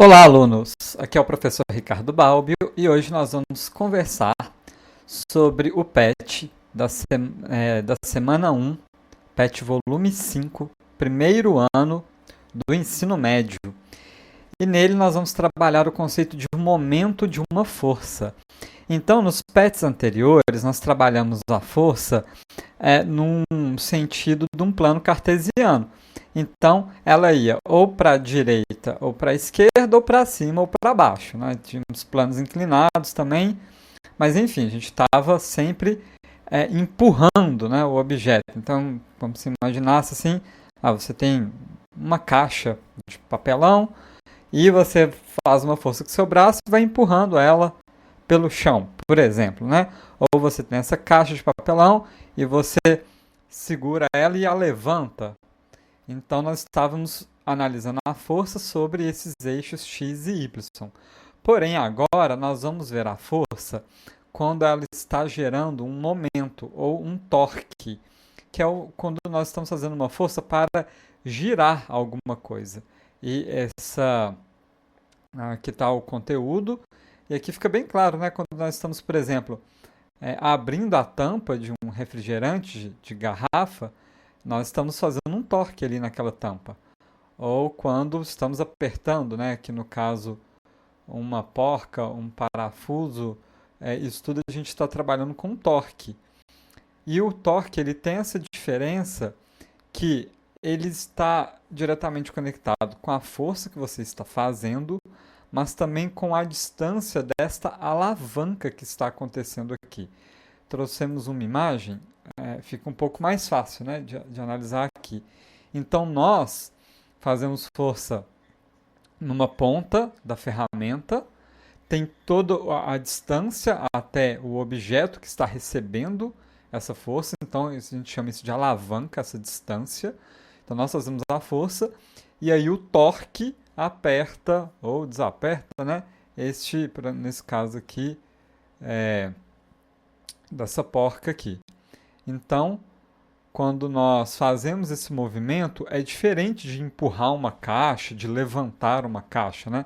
Olá, alunos! Aqui é o professor Ricardo Balbio e hoje nós vamos conversar sobre o PET da semana 1, PET volume 5, primeiro ano do ensino médio. E nele nós vamos trabalhar o conceito de um momento de uma força. Então, nos PETs anteriores, nós trabalhamos a força num sentido de um plano cartesiano. Então, ela ia ou para a direita, ou para a esquerda, ou para cima, ou para baixo. Né? Tínhamos planos inclinados também, mas enfim, a gente estava sempre empurrando, né, o objeto. Então, como se imaginasse assim, você tem uma caixa de papelão e você faz uma força com o seu braço e vai empurrando ela pelo chão, por exemplo. Né? Ou você tem essa caixa de papelão e você segura ela e a levanta. Então, nós estávamos analisando a força sobre esses eixos x e y. Porém, agora nós vamos ver a força quando ela está gerando um momento ou um torque, que é quando nós estamos fazendo uma força para girar alguma coisa. E aqui está o conteúdo, e aqui fica bem claro, né, quando nós estamos, por exemplo, abrindo a tampa de um refrigerante de garrafa, nós estamos fazendo um torque ali naquela tampa. Ou quando estamos apertando, né, que no caso uma porca, um parafuso, isso tudo a gente está trabalhando com torque. E o torque ele tem essa diferença que ele está diretamente conectado com a força que você está fazendo, mas também com a distância desta alavanca que está acontecendo aqui. Trouxemos uma imagem, fica um pouco mais fácil, né, de analisar aqui. Então, nós fazemos força numa ponta da ferramenta, tem toda a distância até o objeto que está recebendo essa força, então a gente chama isso de alavanca, essa distância. Então, nós fazemos a força e aí o torque aperta ou desaperta, né, nesse caso aqui, dessa porca aqui. Então, quando nós fazemos esse movimento, é diferente de empurrar uma caixa, de levantar uma caixa, né?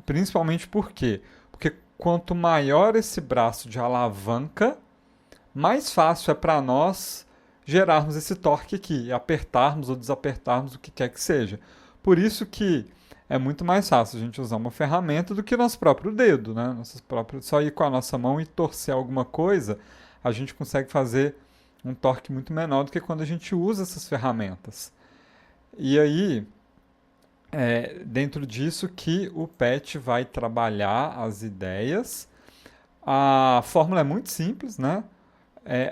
Principalmente por quê? Porque quanto maior esse braço de alavanca, mais fácil é para nós gerarmos esse torque aqui, apertarmos ou desapertarmos o que quer que seja. Por isso que é muito mais fácil a gente usar uma ferramenta do que nosso próprio dedo, né? Só ir com a nossa mão e torcer alguma coisa, a gente consegue fazer um torque muito menor do que quando a gente usa essas ferramentas. E aí, dentro disso que o PET vai trabalhar as ideias. A fórmula é muito simples, né?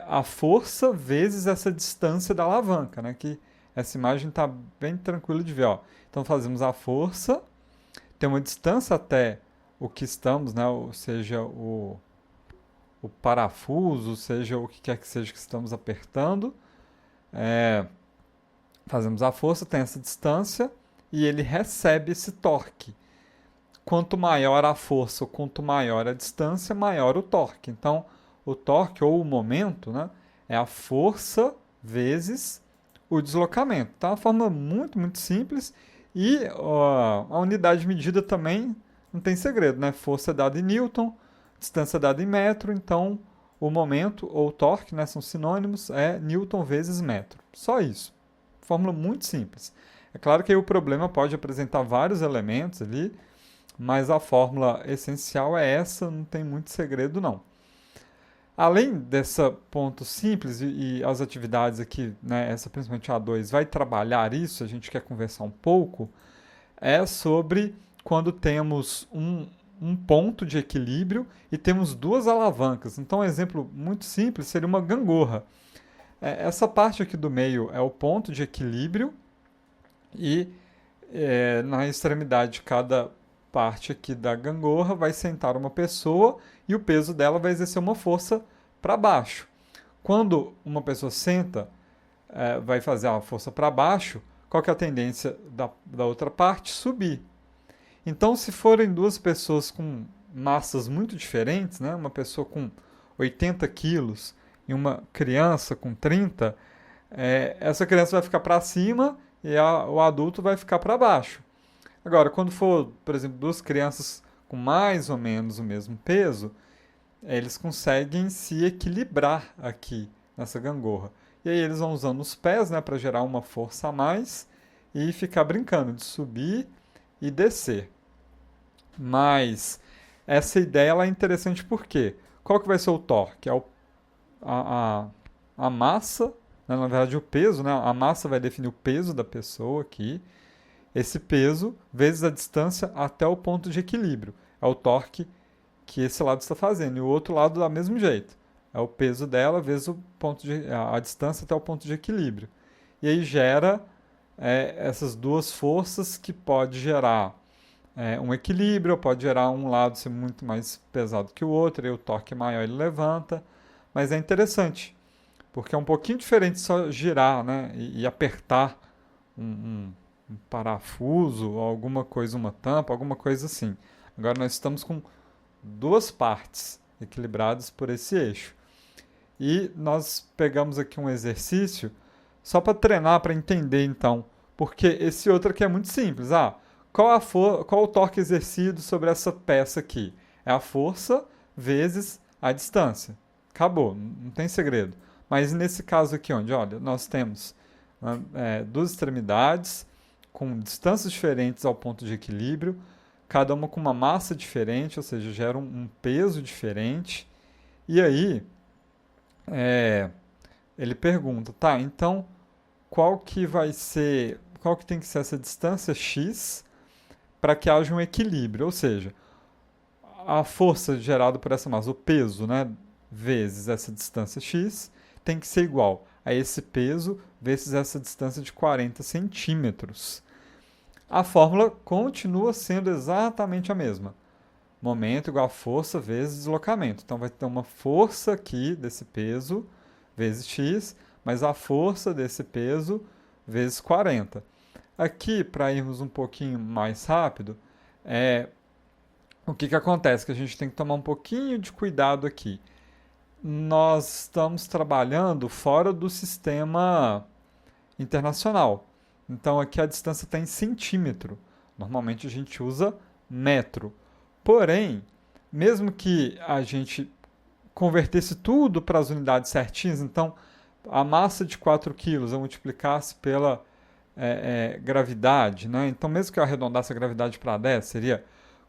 A força vezes essa distância da alavanca, né? Que essa imagem está bem tranquila de ver, ó. Então fazemos a força, tem uma distância até o que estamos, né? Ou seja, o parafuso, seja o que quer que seja que estamos apertando. Fazemos a força, tem essa distância e ele recebe esse torque. Quanto maior a força ou quanto maior a distância, maior o torque. Então, o torque ou o momento, né, é a força vezes o deslocamento. Então, é uma forma muito, muito simples e a unidade de medida também não tem segredo, né? Força é dada em Newton, distância é dada em metro, então o momento ou torque, né, são sinônimos, é Newton vezes metro. Só isso. Fórmula muito simples. É claro que aí o problema pode apresentar vários elementos ali, mas a fórmula essencial é essa, não tem muito segredo não. Além desse ponto simples e as atividades aqui, né, essa principalmente a 2, vai trabalhar isso, a gente quer conversar um pouco, é sobre quando temos um ponto de equilíbrio e temos duas alavancas. Então, um exemplo muito simples seria uma gangorra. Essa parte aqui do meio é o ponto de equilíbrio e na extremidade de cada parte aqui da gangorra vai sentar uma pessoa e o peso dela vai exercer uma força para baixo. Quando uma pessoa senta, vai fazer uma força para baixo, qual que é a tendência da outra parte? Subir. Então, se forem duas pessoas com massas muito diferentes, né, uma pessoa com 80 quilos e uma criança com 30, essa criança vai ficar para cima e o adulto vai ficar para baixo. Agora, quando for, por exemplo, duas crianças com mais ou menos o mesmo peso, eles conseguem se equilibrar aqui nessa gangorra. E aí eles vão usando os pés, né, para gerar uma força a mais e ficar brincando de subir e descer. Mas essa ideia ela é interessante porque qual que vai ser o torque? A, a massa, né, na verdade o peso, né, a massa vai definir o peso da pessoa aqui. Esse peso vezes a distância até o ponto de equilíbrio. É o torque que esse lado está fazendo. E o outro lado do mesmo jeito. É o peso dela vezes o ponto a distância até o ponto de equilíbrio. E aí gera essas duas forças que pode gerar um equilíbrio, pode gerar um lado ser muito mais pesado que o outro, e o torque maior ele levanta. Mas é interessante, porque é um pouquinho diferente só girar, né, e apertar um, um parafuso, ou alguma coisa, uma tampa, alguma coisa assim. Agora nós estamos com duas partes equilibradas por esse eixo. E nós pegamos aqui um exercício só para treinar, para entender então, porque esse outro aqui é muito simples. Qual o torque exercido sobre essa peça aqui? É a força vezes a distância. Acabou, não tem segredo. Mas nesse caso aqui, onde, olha, nós temos duas extremidades com distâncias diferentes ao ponto de equilíbrio, cada uma com uma massa diferente, ou seja, gera um peso diferente. E aí, ele pergunta, tá, então qual que tem que ser essa distância x para que haja um equilíbrio? Ou seja, a força gerada por essa massa, o peso, né, vezes essa distância x, tem que ser igual a esse peso vezes essa distância de 40 centímetros. A fórmula continua sendo exatamente a mesma. Momento igual a força vezes deslocamento. Então vai ter uma força aqui desse peso vezes x, mas a força desse peso vezes 40. Aqui, para irmos um pouquinho mais rápido, o que acontece? Que a gente tem que tomar um pouquinho de cuidado aqui. Nós estamos trabalhando fora do sistema internacional. Então aqui a distância está em centímetro. Normalmente a gente usa metro. Porém, mesmo que a gente convertesse tudo para as unidades certinhas, então a massa de 4 quilos eu multiplicasse pela gravidade, né? Então mesmo que eu arredondasse a gravidade para 10, seria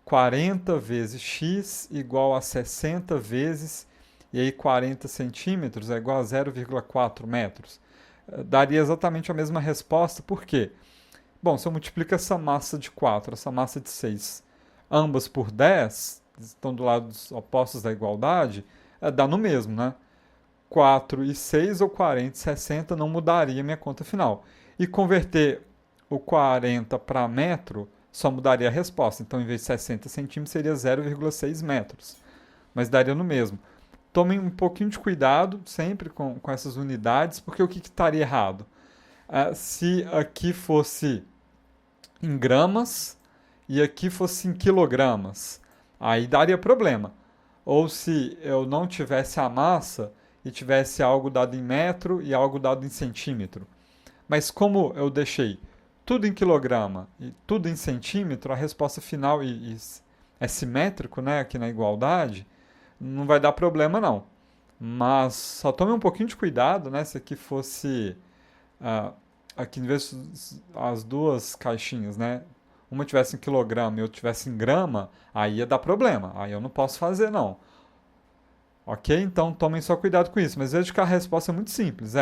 40 vezes x igual a 60 vezes, e aí 40 centímetros é igual a 0,4 metros. Daria exatamente a mesma resposta, por quê? Bom, se eu multiplico essa massa de 4, essa massa de 6, ambas por 10, estão do lado dos opostos da igualdade, dá no mesmo, né? 4 e 6 ou 40 e 60 não mudaria minha conta final. E converter o 40 para metro só mudaria a resposta. Então, em vez de 60 centímetros, seria 0,6 metros. Mas daria no mesmo. Tomem um pouquinho de cuidado sempre com essas unidades, porque o que estaria errado? Se aqui fosse em gramas e aqui fosse em quilogramas, aí daria problema. Ou se eu não tivesse a massa e tivesse algo dado em metro e algo dado em centímetro. Mas como eu deixei tudo em quilograma e tudo em centímetro, a resposta final é simétrico, né, aqui na igualdade, não vai dar problema não. Mas só tome um pouquinho de cuidado, né, se aqui fosse aqui em vez as duas caixinhas, né, uma tivesse em quilograma e outra tivesse em grama, aí ia dar problema. Aí eu não posso fazer não. Ok? Então tomem só cuidado com isso. Mas veja que a resposta é muito simples.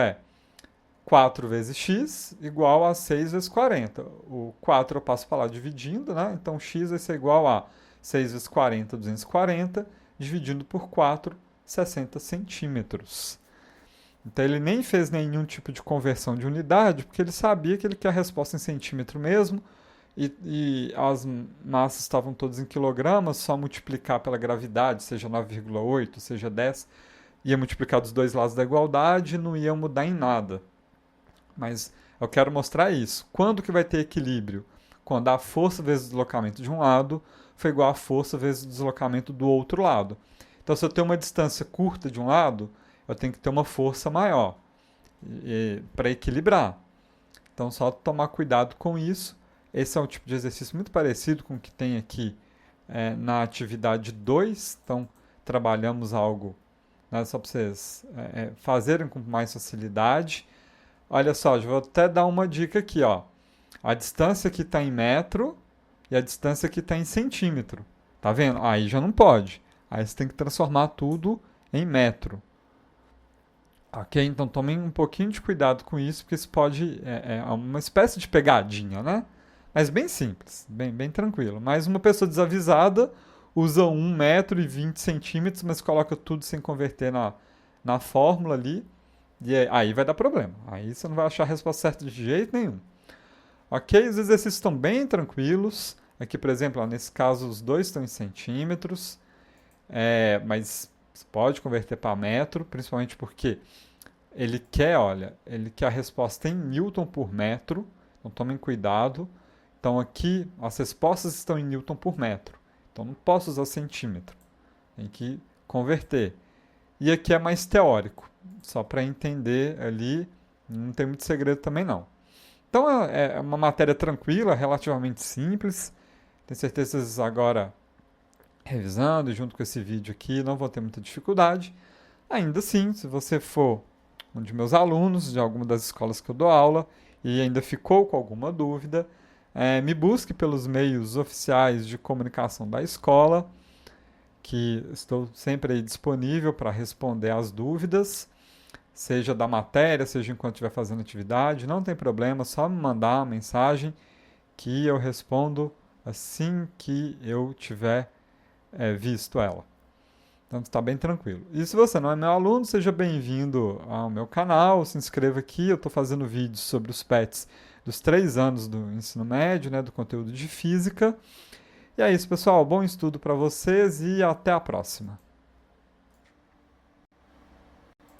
4 vezes x igual a 6 vezes 40. O 4 eu passo para lá dividindo, né? Então x vai ser igual a 6 vezes 40, 240, dividindo por 4, 60 centímetros. Então ele nem fez nenhum tipo de conversão de unidade, porque ele sabia que ele quer a resposta em centímetro mesmo, e as massas estavam todas em quilogramas, só multiplicar pela gravidade, seja 9,8, seja 10, ia multiplicar dos dois lados da igualdade e não ia mudar em nada. Mas eu quero mostrar isso. Quando que vai ter equilíbrio? Quando a força vezes o deslocamento de um lado foi igual a força vezes o deslocamento do outro lado. Então, se eu tenho uma distância curta de um lado, eu tenho que ter uma força maior para equilibrar. Então, só tomar cuidado com isso Esse é um tipo de exercício muito parecido com o que tem aqui na atividade 2. Então, trabalhamos algo, né, só para vocês fazerem com mais facilidade. Olha só, eu vou até dar uma dica aqui, ó. A distância que está em metro e a distância que está em centímetro. Tá vendo? Aí já não pode. Aí você tem que transformar tudo em metro. Ok? Então tomem um pouquinho de cuidado com isso, porque isso pode. É uma espécie de pegadinha, né? Mas bem simples, bem tranquilo. Mas uma pessoa desavisada usa 1,20 m, mas coloca tudo sem converter na fórmula ali. E aí vai dar problema. Aí você não vai achar a resposta certa de jeito nenhum. Ok? Os exercícios estão bem tranquilos. Aqui, por exemplo, ó, nesse caso, os dois estão em centímetros. Mas você pode converter para metro, principalmente porque ele quer a resposta em Newton por metro. Então tomem cuidado. Então aqui as respostas estão em Newton por metro. Então não posso usar centímetro. Tem que converter. E aqui é mais teórico, só para entender ali, não tem muito segredo também não. Então é uma matéria tranquila, relativamente simples. Tenho certeza que vocês agora, revisando junto com esse vídeo aqui, não vão ter muita dificuldade. Ainda assim, se você for um de meus alunos de alguma das escolas que eu dou aula e ainda ficou com alguma dúvida, me busque pelos meios oficiais de comunicação da escola, que estou sempre aí disponível para responder às dúvidas, seja da matéria, seja enquanto estiver fazendo atividade, não tem problema, só me mandar uma mensagem que eu respondo assim que eu tiver visto ela. Então está bem tranquilo. E se você não é meu aluno, seja bem-vindo ao meu canal, se inscreva aqui, eu estou fazendo vídeos sobre os PETs dos 3 anos do ensino médio, né, do conteúdo de física. E é isso, pessoal. Bom estudo para vocês e até a próxima.